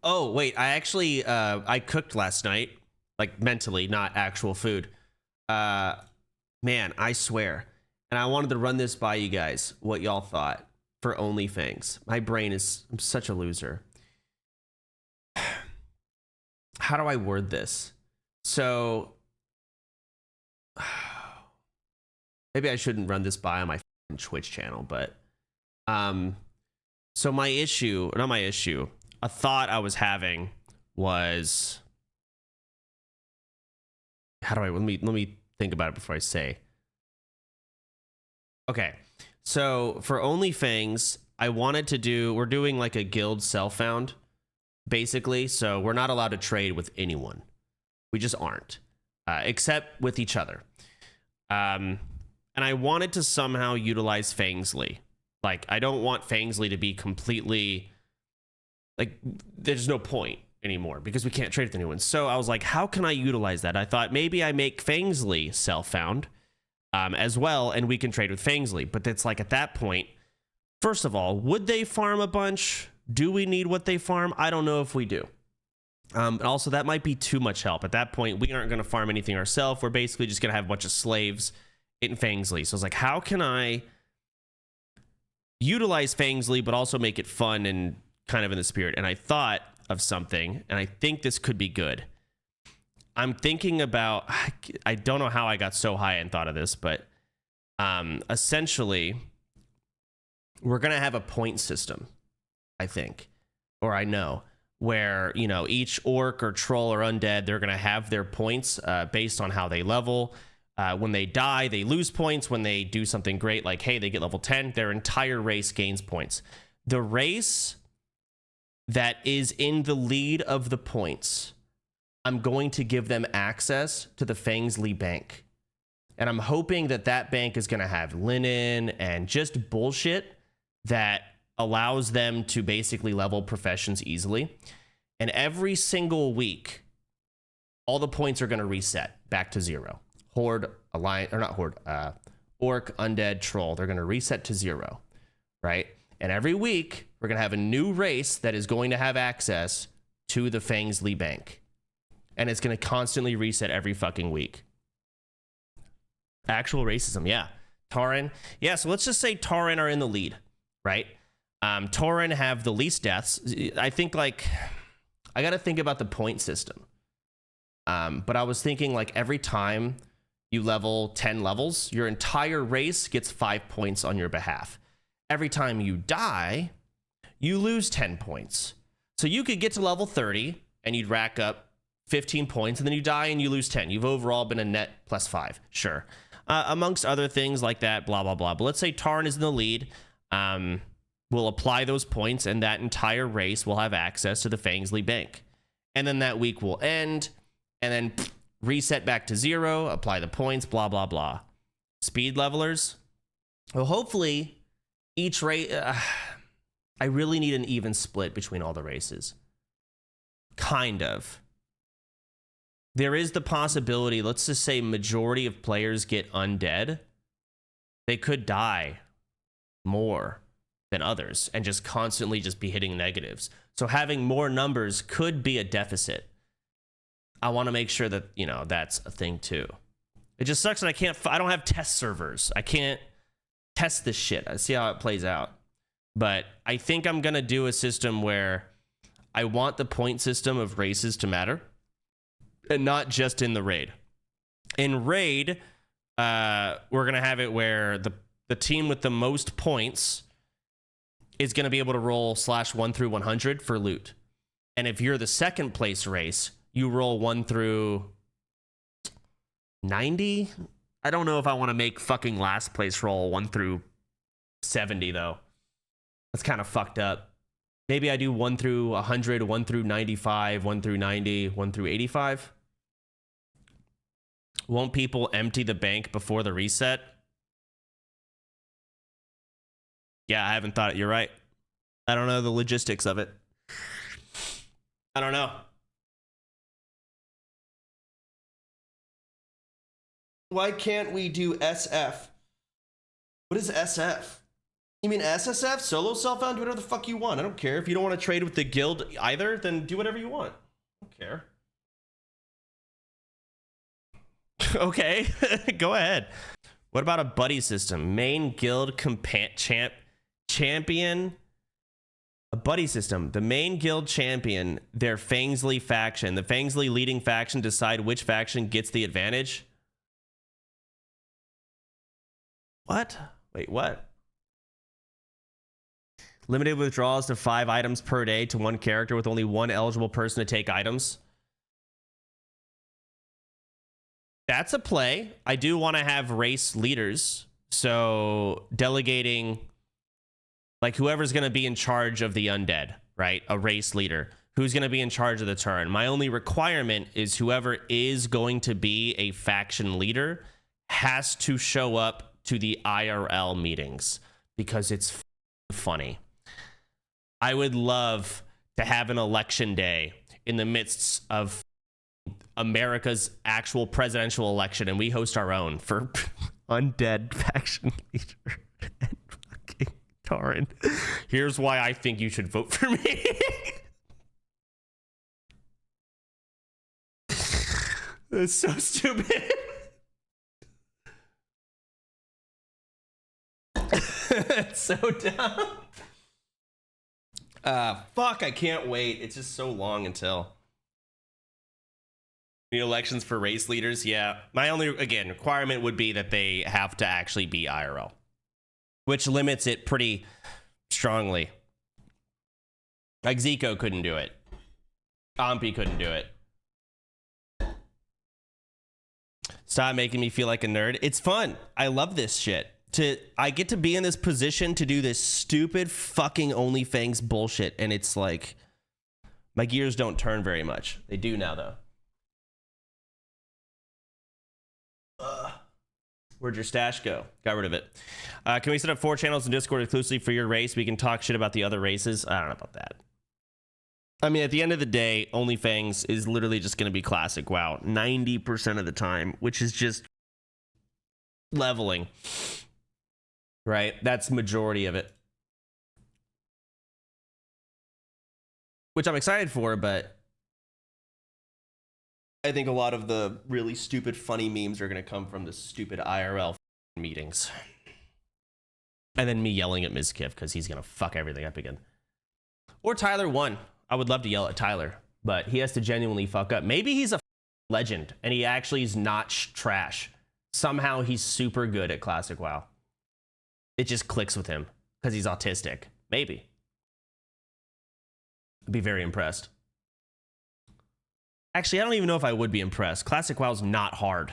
Oh, wait, I actually, I cooked last night, like mentally, not actual food. Man, I swear. And I wanted to run this by you guys, what y'all thought for OnlyFangs. My brain is, I'm such a loser. How do I word this? So, maybe I shouldn't run this by on my Twitch channel, but, so my issue, not my issue, a thought I was having was, how do I, let me think about it before I say. Okay, so for OnlyFangs, I wanted to do, we're doing like a guild self-found, basically, so we're not allowed to trade with anyone. We just aren't, except with each other. And I wanted to somehow utilize Fangsly. Like, I don't want Fangsly to be completely, like, there's no point anymore because we can't trade with anyone. So I was like, how can I utilize that? I thought maybe I make Fangsly self-found as well, and we can trade with Fangsly. But it's like, at that point, first of all, would they farm a bunch? Do we need what they farm? I don't know if we do. And also, that might be too much help. At that point, we aren't going to farm anything ourselves. We're basically just going to have a bunch of slaves in Fangsly. So I was like, how can I utilize Fangsly, but also make it fun and kind of in the spirit? And I thought of something, and I think this could be good. I'm thinking about, I don't know how I got so high and thought of this, but essentially, we're going to have a point system, I think, or I know, where, you know, each orc or troll or undead, they're going to have their points based on how they level. When they die, they lose points. When they do something great, like, hey, they get level 10, their entire race gains points. The race that is in the lead of the points, I'm going to give them access to the Fangsly bank. And I'm hoping that that bank is going to have linen and just bullshit that allows them to basically level professions easily. And every single week, all the points are going to reset back to 0. Horde, alliance, or not horde, orc, undead, troll, they're going to reset to 0, right? And every week, we're going to have a new race that is going to have access to the Fangsly bank. And it's going to constantly reset every fucking week. Actual racism, yeah. Tauren, yeah, so let's just say Tauren are in the lead, right? Tauren have the least deaths. I think, like, I got to think about the point system. But I was thinking, like, every time you level 10 levels, your entire race gets 5 points on your behalf. Every time you die, you lose 10 points. So you could get to level 30 and you'd rack up 15 points, and then you die and you lose 10. You've overall been a net plus 5, sure. Amongst other things like that, blah, blah, blah. But let's say Tauren is in the lead. We'll apply those points, and that entire race will have access to the Fangsly bank. And then that week will end, and then reset back to 0, apply the points, blah, blah, blah. Speed levelers. Well, hopefully, each race... I really need an even split between all the races. Kind of. There is the possibility, let's just say majority of players get undead. They could die more than others and just constantly just be hitting negatives. So having more numbers could be a deficit. I want to make sure that, you know, that's a thing too. It just sucks that I don't have test servers. I can't test this shit. I see how it plays out. But I think I'm going to do a system where I want the point system of races to matter. And not just in the raid. In raid, we're going to have it where the team with the most points is going to be able to roll /1 through 100 for loot. And if you're the second place race, you roll 1 through 90. I don't know if I want to make fucking last place roll 1 through 70, though. That's kind of fucked up. Maybe I do 1 through 100, 1 through 95, 1 through 90, 1 through 85. Won't people empty the bank before the reset? Yeah, I haven't thought it. You're right. I don't know the logistics of it. I don't know. Why can't we do SF? What is SF? You mean SSF? Solo self-found? Do whatever the fuck you want. I don't care. If you don't want to trade with the guild either, then do whatever you want. I don't care. Okay, go ahead. What about a buddy system? Main guild champion. A buddy system. The main guild champion, their Fangsly faction. The Fangsly leading faction decide which faction gets the advantage. What? Wait, what? Limited withdrawals to 5 items per day to 1 character with only 1 eligible person to take items. That's a play. I do want to have race leaders. So delegating, like, whoever's going to be in charge of the undead, right? A race leader. Who's going to be in charge of the turn? My only requirement is whoever is going to be a faction leader has to show up to the IRL meetings because it's funny. I would love to have an election day in the midst of America's actual presidential election, and we host our own for undead faction leader and fucking Taran. Here's why I think you should vote for me. That's so stupid. It's so dumb. Fuck, I can't wait. It's just so long until the elections for race leaders. Yeah, my only, again, requirement would be that they have to actually be IRL, which limits it pretty strongly. Like Zico couldn't do it. Ompi couldn't do it. Stop making me feel like a nerd. It's fun. I love this shit. I get to be in this position to do this stupid fucking OnlyFangs bullshit, and it's like my gears don't turn very much. They do now, though. Where'd your stash go? Got rid of it. Can we set up 4 channels in Discord exclusively for your race? We can talk shit about the other races. I don't know about that. I mean, at the end of the day, OnlyFangs is literally just going to be classic WoW 90% of the time, which is just leveling. Right? That's majority of it. Which I'm excited for, but I think a lot of the really stupid funny memes are going to come from the stupid IRL meetings. And then me yelling at Mizkif because he's going to fuck everything up again. Or Tyler 1. I would love to yell at Tyler, but he has to genuinely fuck up. Maybe he's a legend and he actually is not trash. Somehow he's super good at Classic WoW. It just clicks with him because he's autistic. Maybe. I'd be very impressed. Actually, I don't even know if I would be impressed. Classic WoW's not hard.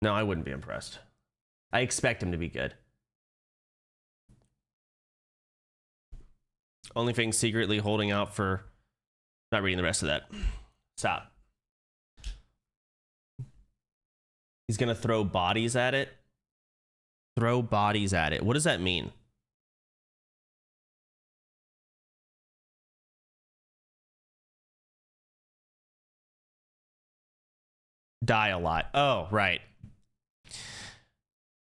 No, I wouldn't be impressed. I expect him to be good. OnlyFangs secretly holding out for... Not reading the rest of that. Stop. He's going to throw bodies at it. Throw bodies at it. What does that mean? Die a lot. Oh, right.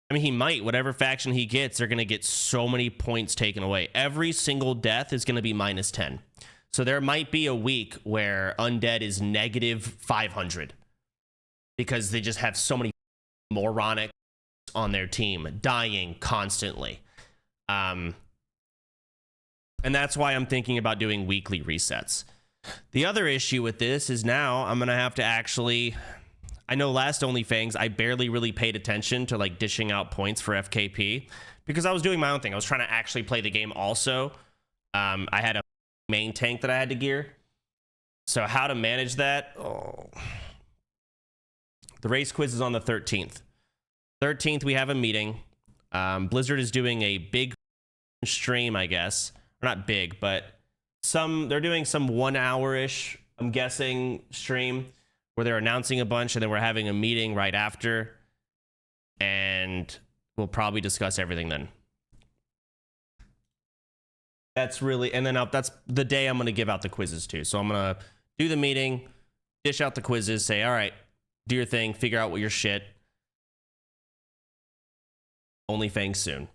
I mean, he might. Whatever faction he gets, they're going to get so many points taken away. Every single death is going to be -10. So there might be a week where Undead is -500. Because they just have so many moronic on their team dying constantly. And that's why I'm thinking about doing weekly resets. The other issue with this is now I'm going to have to actually... I know last OnlyFangs, I barely really paid attention to like dishing out points for FKP because I was doing my own thing. I was trying to actually play the game also. I had a main tank that I had to gear. So how to manage that? Oh. The race quiz is on the 13th. 13th, we have a meeting. Blizzard is doing a big stream, I guess. Or not big, but they're doing some 1 hour-ish, I'm guessing, stream where they're announcing a bunch and then we're having a meeting right after. And we'll probably discuss everything then. That's really, and then that's the day I'm going to give out the quizzes too. So I'm going to do the meeting, dish out the quizzes, say, all right, do your thing, figure out what your shit. OnlyFangs soon.